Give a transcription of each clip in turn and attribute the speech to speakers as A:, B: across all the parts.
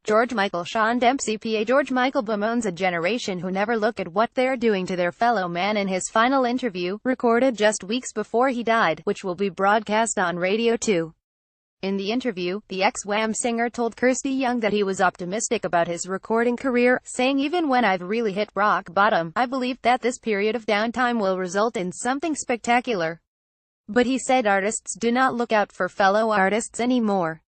A: George Michael Sean DempseyPA George Michael bemoans a generation who never look at what they're doing to their fellow man in his final interview, recorded just weeks before he died, which will be broadcast on Radio 2. In the interview, the ex-Wham singer told Kirsty Young that he was optimistic about his recording career, saying, "Even when I've really hit rock bottom, I believe that this period of downtime will result in something spectacular." But he said artists do not look out for fellow artists anymore.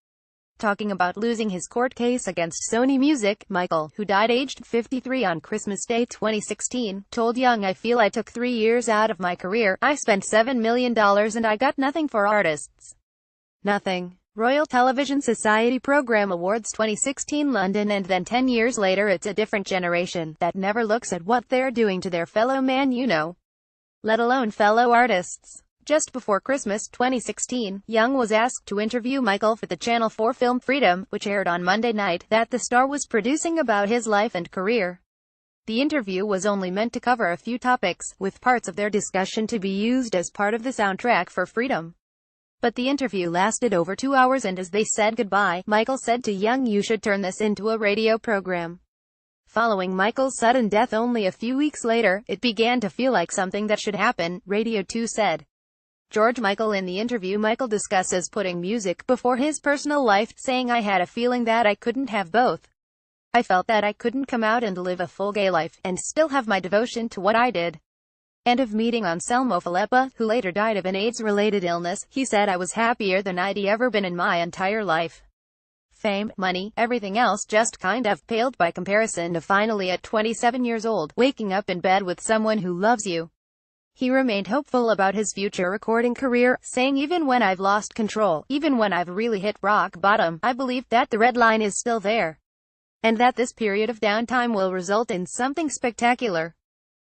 A: Talking about losing his court case against Sony Music, Michael, who died aged 53 on Christmas Day 2016, told Young, "I feel I took 3 years out of my career. I spent $7 million and I got nothing for artists. Nothing." Royal Television Society Programme Awards 2016 London. And then 10 years later it's a different generation that never looks at what they're doing to their fellow man, let alone fellow artists. Just before Christmas 2016, Young was asked to interview Michael for the Channel 4 film Freedom, which aired on Monday night, that the star was producing about his life and career. The interview was only meant to cover a few topics, with parts of their discussion to be used as part of the soundtrack for Freedom. But the interview lasted over 2 hours, and as they said goodbye, Michael said to Young, "You should turn this into a radio program." Following Michael's sudden death only a few weeks later, it began to feel like something that should happen, Radio 2 said. George Michael. In the interview, Michael discusses putting music before his personal life, saying, "I had a feeling that I couldn't have both. I felt that I couldn't come out and live a full gay life, and still have my devotion to what I did." And of meeting Anselmo Filippa, who later died of an AIDS-related illness, he said, "I was happier than I'd ever been in my entire life. Fame, money, everything else just kind of paled by comparison to finally at 27 years old, waking up in bed with someone who loves you." He remained hopeful about his future recording career, saying, "Even when I've lost control, even when I've really hit rock bottom, I believe that the red line is still there, and that this period of downtime will result in something spectacular."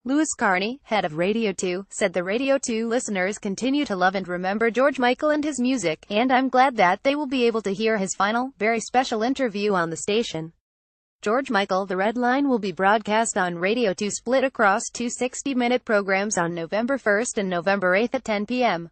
A: Louis Carney, head of Radio 2, said the Radio 2 listeners continue to love and remember George Michael and his music, and I'm glad that they will be able to hear his final, very special interview on the station. George Michael, The Red Line will be broadcast on Radio 2, split across two 60-minute programs on November 1st and November 8th at 10 p.m.